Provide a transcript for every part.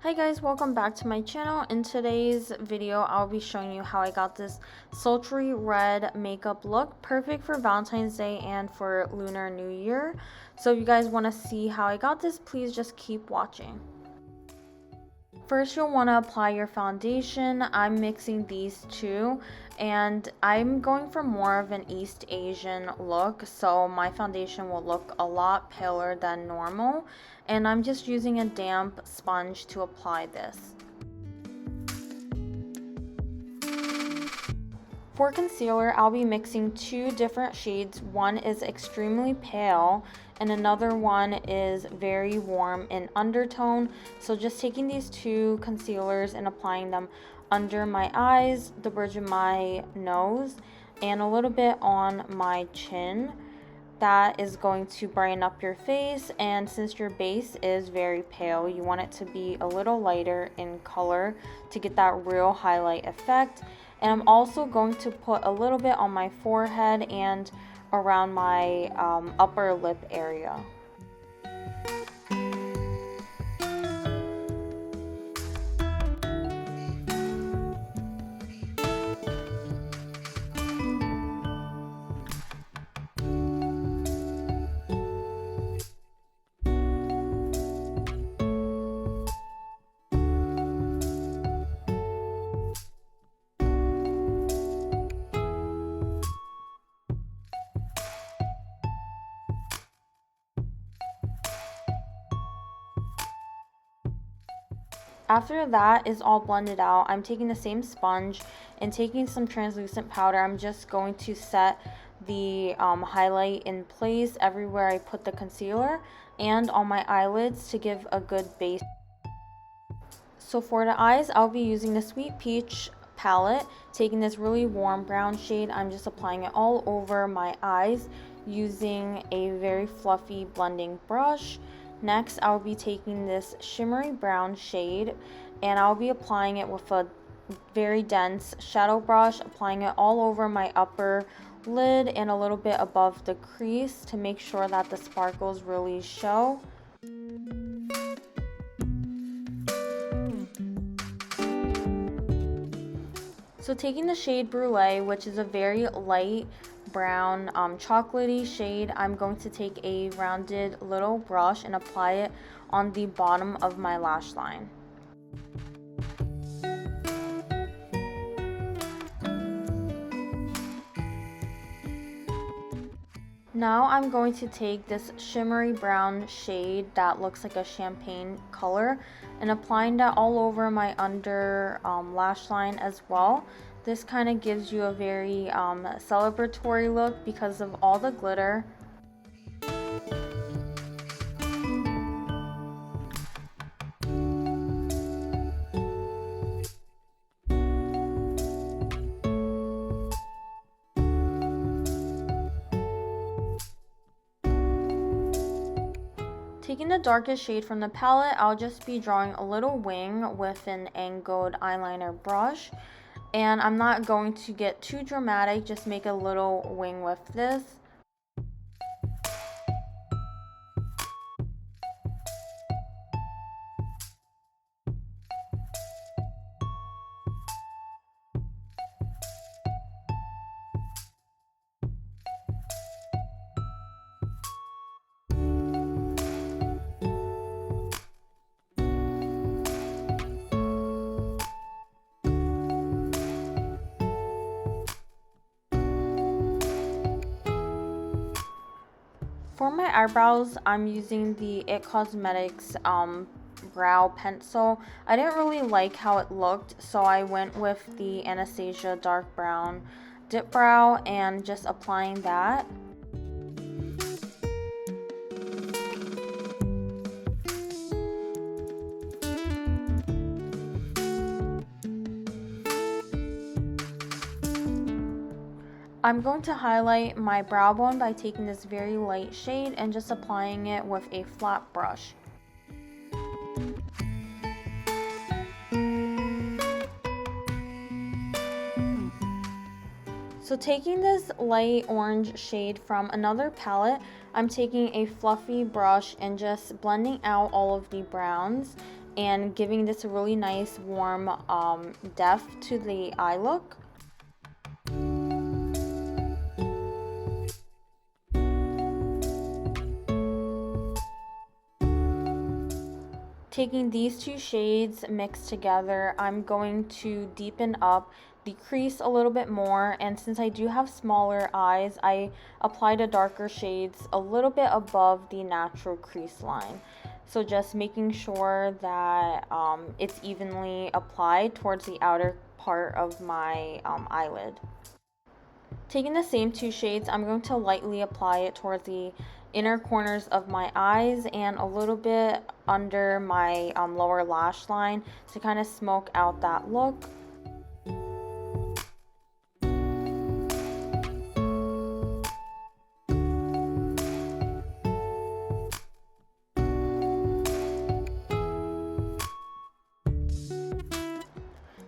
Hi guys, welcome back to my channel. In today's video, I'll be showing you how I got this sultry red makeup look, perfect for Valentine's Day and for Lunar New Year. So if you guys want to see how I got this, please just keep watching. First, you'll want to apply your foundation. I'm mixing these two and I'm going for more of an East Asian look, so my foundation will look a lot paler than normal, and I'm just using a damp sponge to apply this. For concealer, I'll be mixing two different shades. One is extremely pale and another one is very warm in undertone. So just taking these two concealers and applying them under my eyes, the bridge of my nose, and a little bit on my chin. That is going to brighten up your face, and since your base is very pale, you want it to be a little lighter in color to get that real highlight effect. And I'm also going to put a little bit on my forehead and around my upper lip area. After that is all blended out, I'm taking the same sponge and taking some translucent powder. I'm just going to set the highlight in place everywhere I put the concealer and on my eyelids to give a good base. So for the eyes, I'll be using the Sweet Peach palette, taking this really warm brown shade. I'm just applying it all over my eyes using a very fluffy blending brush. Next, I'll be taking this shimmery brown shade and I'll be applying it with a very dense shadow brush, applying it all over my upper lid and a little bit above the crease to make sure that the sparkles really show. So taking the shade Brulee, which is a very light brown chocolatey shade, I'm going to take a rounded little brush and apply it on the bottom of my lash line. Now I'm going to take this shimmery brown shade that looks like a champagne color and applying that all over my under lash line as well. This kind of gives you a very celebratory look because of all the glitter. Taking the darkest shade from the palette, I'll just be drawing a little wing with an angled eyeliner brush. And I'm not going to get too dramatic, just make a little wing with this. For my eyebrows, I'm using the It Cosmetics brow pencil. I didn't really like how it looked, so I went with the Anastasia dark brown dip brow and just applying that. I'm going to highlight my brow bone by taking this very light shade and just applying it with a flat brush. So taking this light orange shade from another palette, I'm taking a fluffy brush and just blending out all of the browns and giving this a really nice warm depth to the eye look. Taking these two shades mixed together, I'm going to deepen up the crease a little bit more, and since I do have smaller eyes, I applied a darker shades a little bit above the natural crease line. So just making sure that it's evenly applied towards the outer part of my eyelid. Taking the same two shades, I'm going to lightly apply it towards the inner corners of my eyes and a little bit under my lower lash line to kind of smoke out that look.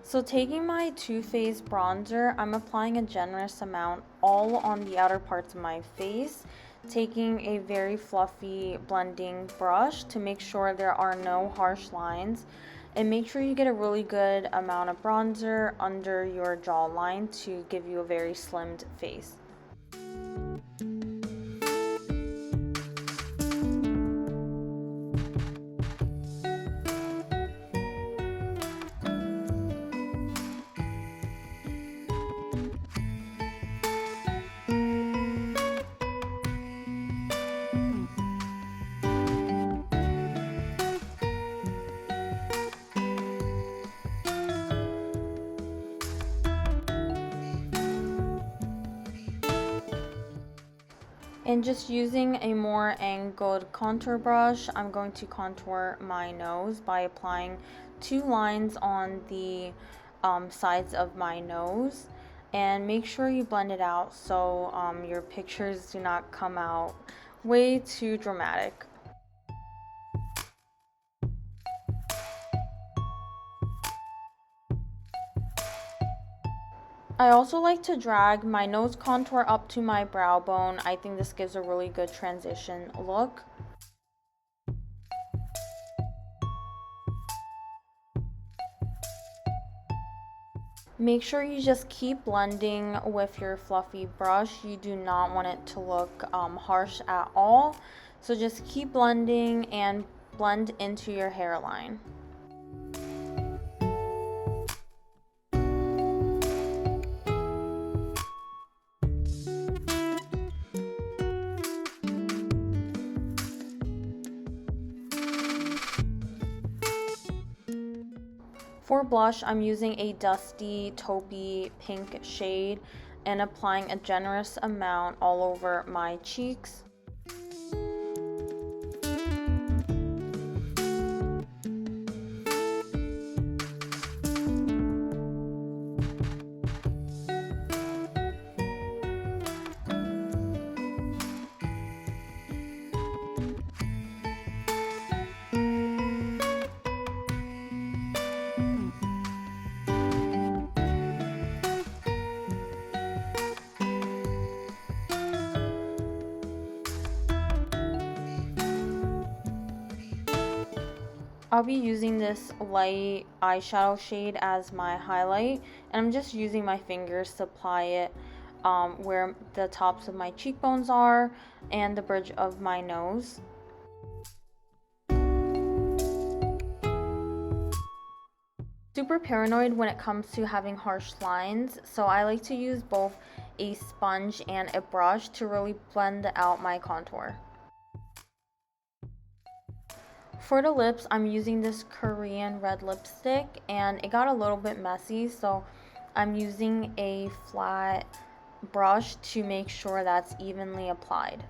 So taking my Too Faced bronzer, I'm applying a generous amount all on the outer parts of my face, taking a very fluffy blending brush to make sure there are no harsh lines, and make sure you get a really good amount of bronzer under your jawline to give you a very slimmed face. And just using a more angled contour brush, I'm going to contour my nose by applying two lines on the sides of my nose. And make sure you blend it out so your pictures do not come out way too dramatic. I also like to drag my nose contour up to my brow bone. I think this gives a really good transition look. Make sure you just keep blending with your fluffy brush. You do not want it to look harsh at all. So just keep blending and blend into your hairline. For blush, I'm using a dusty taupey pink shade and applying a generous amount all over my cheeks. I'll be using this light eyeshadow shade as my highlight, and I'm just using my fingers to apply it where the tops of my cheekbones are and the bridge of my nose. Super paranoid when it comes to having harsh lines, so I like to use both a sponge and a brush to really blend out my contour. For the lips, I'm using this Korean red lipstick, and it got a little bit messy, so I'm using a flat brush to make sure that's evenly applied.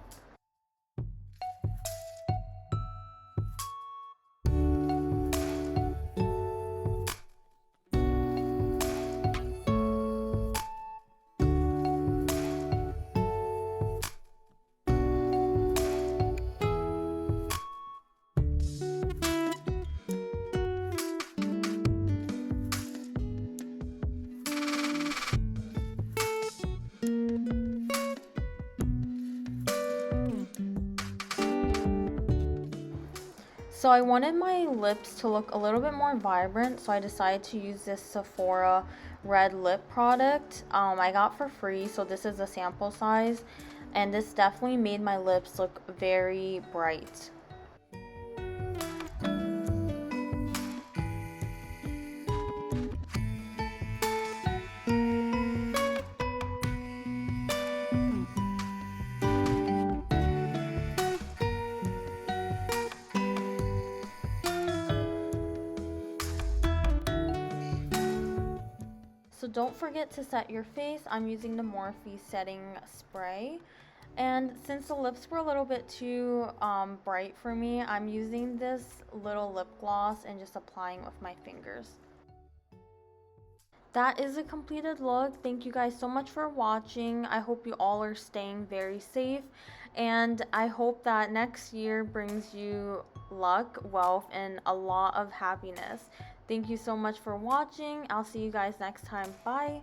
So I wanted my lips to look a little bit more vibrant, so I decided to use this Sephora red lip product. I got for free, so this is a sample size, and this definitely made my lips look very bright. So don't forget to set your face. I'm using the Morphe setting spray. And since the lips were a little bit too bright for me, I'm using this little lip gloss and just applying with my fingers. That is a completed look. Thank you guys so much for watching. I hope you all are staying very safe. And I hope that next year brings you luck, wealth, and a lot of happiness. Thank you so much for watching. I'll see you guys next time. Bye.